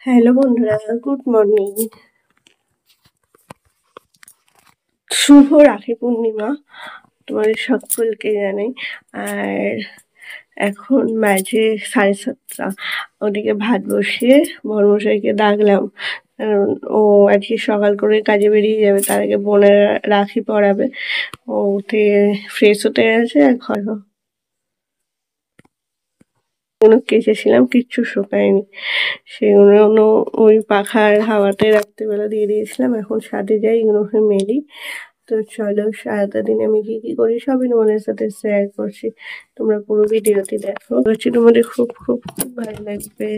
Hello বন্ধুরা, good morning. শুভ রাখি পূর্ণিমা তোমাদের সকলকে জানাই। আর এখন বাজে 7:30। ওদিকে ভাত বসিয়ে বড়মশাইকে ডাকলাম, কারণ ও আজকে সকাল করে কাজে বেরিয়ে যাবে। তার আগে বোনের রাখি পরাবে। ও উঠে ফ্রেশ হতে গেছে। আর ঘরগুলো কেচেছিলাম, কিচ্ছু শুকায়নি। সেগুলো ওই পাখার হাওয়াতে রাত্রিবেলা দিয়ে দিয়েছিলাম। এখন ছাদে যাই, এগুলো মেলি। তো চলো, সারাটা দিন আমি কি কি করি সবই তোমাদের সাথে শেয়ার করছি। তোমরা পুরো ভিডিওটি দেখো, বলছি তোমাদের খুব খুব খুব ভালো লাগবে।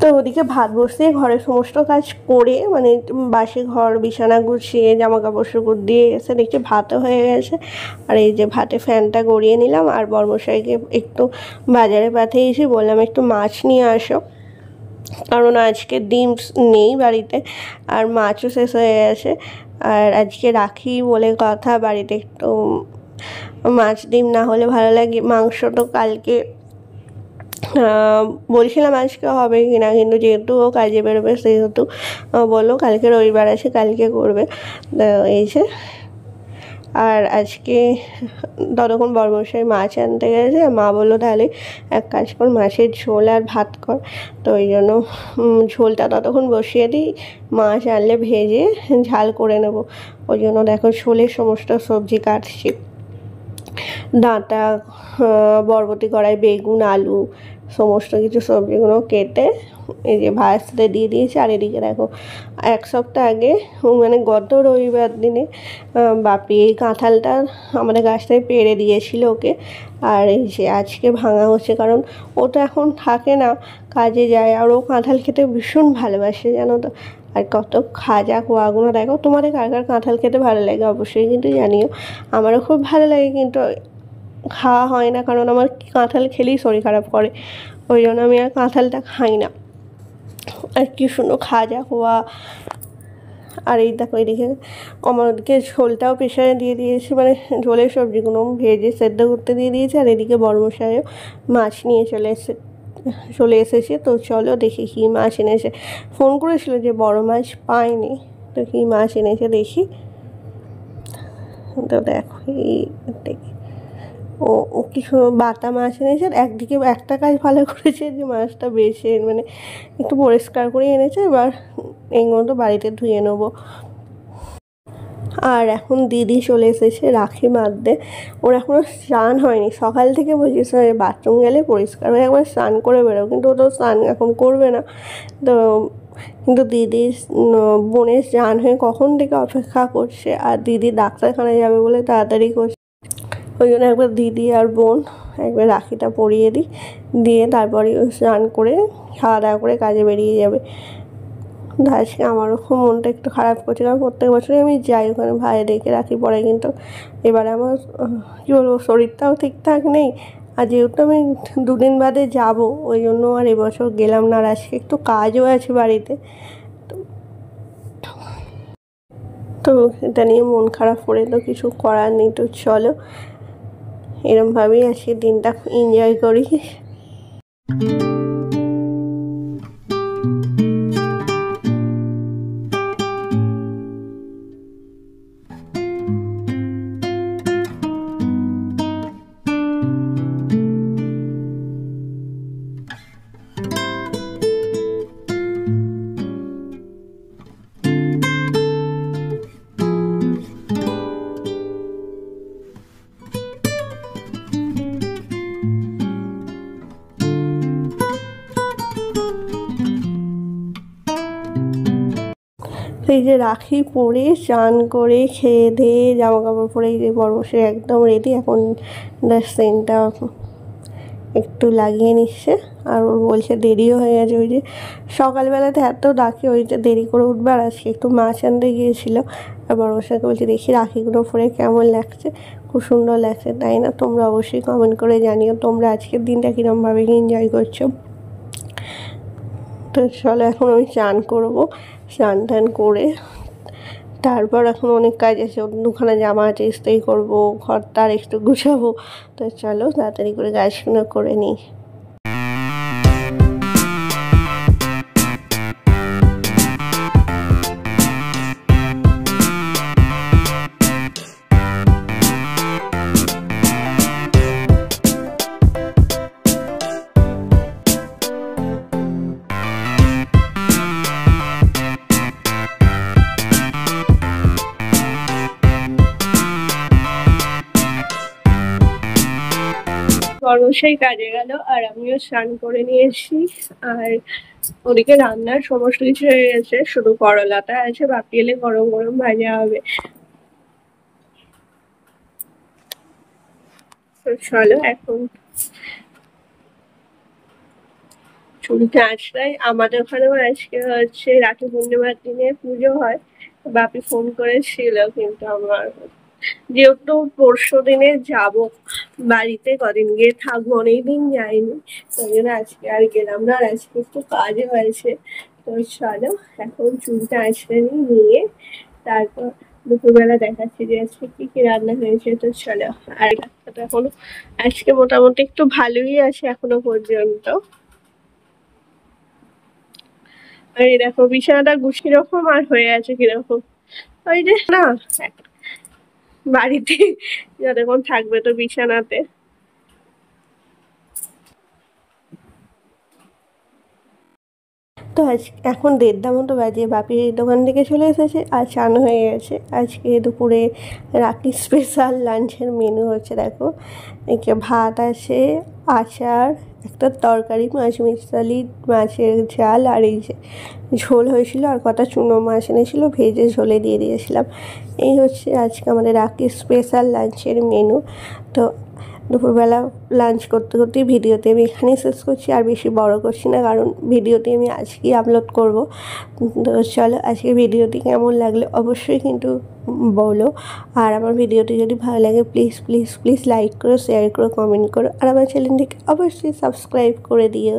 তো ওদিকে ভাত বসিয়ে ঘরের সমস্ত কাজ করে, মানে বাসি ঘর বিছানা গুছিয়ে জামা কাপড় শুকুর দিয়ে এসে দেখছি ভাতও হয়ে গেছে। আর এই যে ভাতে ফ্যানটা গড়িয়ে নিলাম। আর বর্মশাইকে একটু বাজারে পাঠিয়েছি, বললাম একটু মাছ নিয়ে আসো, কারণ আজকে ডিম নেই বাড়িতে আর মাছও শেষ হয়ে গেছে। আর আজকে রাখি বলে কথা, বাড়িতে একটু মাছ ডিম না হলে ভালো লাগে। মাংস তো কালকে বলছিলাম আজকে হবে কিনা, কিন্তু যেহেতু ও কাজে বেরোবে সেহেতু বললো কালকে রবিবার আছে, কালকে করবে। এই যে, আর আজকে ততক্ষণ বড়মশাই মাছ আনতে গেছে। মা বললো তাহলে এক কাজ কর, মাছের ঝোল আর ভাত কর। তো ওই জন্য ঝোলটা ততক্ষণ বসিয়ে দিই, মাছ আনলে ভেজে ঝাল করে নেব। ওই জন্য দেখো ঝোলের সমস্ত সবজি কাটছি, ডাঁটা, বরবটি কড়াই, বেগুন, আলু, সমস্ত কিছু সবজিগুলো কেটে এই যে ভাজতে দিয়ে দিয়েছি। আর এদিকে দেখো, এক সপ্তাহ আগে মানে গত রবিবার দিনে বাপি এই কাঁঠালটা আমাদের গাছটায় পেড়ে দিয়েছিল ওকে। আর এই যে আজকে ভাঙা হচ্ছে, কারণ ও তো এখন থাকে না, কাজে যায়। আর ও কাঁঠাল খেতে ভীষণ ভালোবাসে, জানো তো। আর কত খাজা কোয়াগুলো দেখো। তোমাদের কার কার কাঁঠাল খেতে ভালো লাগে অবশ্যই কিন্তু জানিও। আমারও খুব ভালো লাগে, কিন্তু খাওয়া হয় না, কারণ আমার কাঁঠাল খেলেই শরীর খারাপ করে। ওই জন্য আমি আর কাঁঠালটা খাই না। আর কি সুন্দর খাজা হওয়া। আর এই দেখো এদিকে আমার ওদিকে ঝোলটাও প্রেশারে দিয়ে দিয়েছি, মানে ঝোলের সবজিগুলো ভেজে সেদ্ধ করতে দিয়ে দিয়েছি। আর এদিকে বড়মশাইও মাছ নিয়ে চলে এসেছে। তো চলো দেখি কী মাছ এনেছে। ফোন করেছিল যে বড় মাছ পায়নি, তো কী মাছ এনেছে দেখি। তো দেখো এই দেখি, ও কিছু বাটা মাছ এনেছে। একদিকে একটা কাজ ভালো করেছে যে মাছটা বেছে মানে একটু পরিষ্কার করে এনেছে। এবার এইগুলো তো বাড়িতে ধুয়ে নেবো। আর এখন দিদি চলে এসেছে রাখি বাঁধতে। ওর এখনও স্নান হয়নি, সকাল থেকে বলছি বাথরুম গেলে পরিষ্কার হয়ে একবার স্নান করে বেরো, কিন্তু ও তো স্নান এখন করবে না। তো কিন্তু দিদি বোনের স্নান হয়ে কখন থেকে অপেক্ষা করছে, আর দিদি ডাক্তারখানায় যাবে বলে তাড়াতাড়ি করছে। ওই জন্য একবার দিদি আর বোন একবার রাখিটা পরিয়ে দিই, দিয়ে তারপরে স্নান করে খাওয়া দাওয়া করে কাজে বেরিয়ে যাবে। আজকে আমারও খুব মনটা একটু খারাপ করছে, কারণ প্রত্যেক বছরই আমি যাই ওখানে ভাই রেখে রাখি পরে, কিন্তু এবারে আমার কী বলবো, শরীরটাও ঠিকঠাক নেই। আর যেহেতু আমি দুদিন বাদে যাব, ওই জন্য আর এবছর গেলাম না। আর আজকে একটু কাজও আছে বাড়িতে। তো এটা নিয়ে মন খারাপ করে তো কিছু করার নেই। তো চলো এরমভাবেই আজকে দিনটা এনজয় করি। এই যে রাখি পরে স্নান করে খেয়ে দিয়ে জামা কাপড় পরে এই যে বড়মশাই একদম রেডি। এখন সেন্টটা একটু লাগিয়ে নিচ্ছে, আর ওর বলছে দেরিও হয়ে গেছে। ওই যে সকালবেলাতে এত ডাকে, ওই যে দেরি করে উঠবে। আর আজকে একটু মাছ আনতে গিয়েছিল, আর বড়মশাইকে বলছে দেখি রাখিগুলো পরে কেমন লাগছে। খুব সুন্দর লাগছে, তাই না? তোমরা অবশ্যই কমেন্ট করে জানিও তোমরা আজকের দিনটা কীরকমভাবে এনজয় করছো। তো চলো এখন আমি স্নান করবো, স্নান টান করে তারপর এখন অনেক কাজ আছে, দুখানা জামা আছে ইস্ত্রি করবো, ঘর তার একটু গুছাবো। তো চলো তাড়াতাড়ি করে কাজগুলো করে নিই। বড়মশাই কাজে গেল, আর আমিও স্নান করে নিয়েছি। আর ওদিকে রান্নার সমস্ত কিছু হয়ে গেছে, শুধু করলাটা আছে, বাকি এলে গরম গরম ভাজা হবে। তো চলো এখন চুলটা আঁচড়াই। আমাদের ওখানেও আজকে হচ্ছে রাখি পূর্ণিমার দিনে পুজো হয়। বাপি ফোন করেছিল, কিন্তু আমার যেহেতু পরশু দিনে যাবো বাড়িতে, কদিন গিয়ে থাকবো, অনেকদিন যাইনি, ওই জন্য আজকে আর গেলাম না। আর আজকে একটু কাজও হয়েছে। তো চলো এখন চুলটা আঁচড়ে নিয়ে তারপর দুপুরবেলা দেখাচ্ছি যে আজকে কি কি রান্না হয়েছে। তো চলো। আর রাস্তাটা এখনো আজকে মোটামুটি একটু ভালোই আছে এখনো পর্যন্ত। আর এই দেখো বিছানাটা গুছিয়ে রকম আর হয়ে আছে কিরকম, ওই যে না বাড়িতে যতক্ষণ থাকবে তো বিছানাতে। তো এখন 1:30 মতো বাজে, বাপি দোকান থেকে চলে এসেছে আর চান হয়ে গেছে। আজকে দুপুরে রাখি স্পেশাল লাঞ্চের মেনু হচ্ছে, দেখো একে ভাত আছে, আচার, একটা তরকারি, মাছ মিশালি, মাছের ঝাল, আর এই যে ঝোল হয়েছিল, আর কটা চুনো মাছ এনেছিল, ভেজে ঝোলে দিয়ে দিয়েছিলাম। এই হচ্ছে আজকে আমাদের রাখি স্পেশাল লাঞ্চের মেনু। তো দুপুরবেলা লাঞ্চ করতে করতেই ভিডিওতে আমি এখানেই শেষ করছি, আর বেশি বড় করছি না, কারণ ভিডিওটি আমি আজকেই আপলোড করব। তো চলো আজকের ভিডিওটি কেমন লাগলো অবশ্যই কিন্তু বলো। আর আমার ভিডিওটি যদি ভালো লাগে প্লিজ প্লিজ প্লিজ লাইক করো, শেয়ার করো, কমেন্ট করো, আর আমার চ্যানেলটিকে অবশ্যই সাবস্ক্রাইব করে দিও।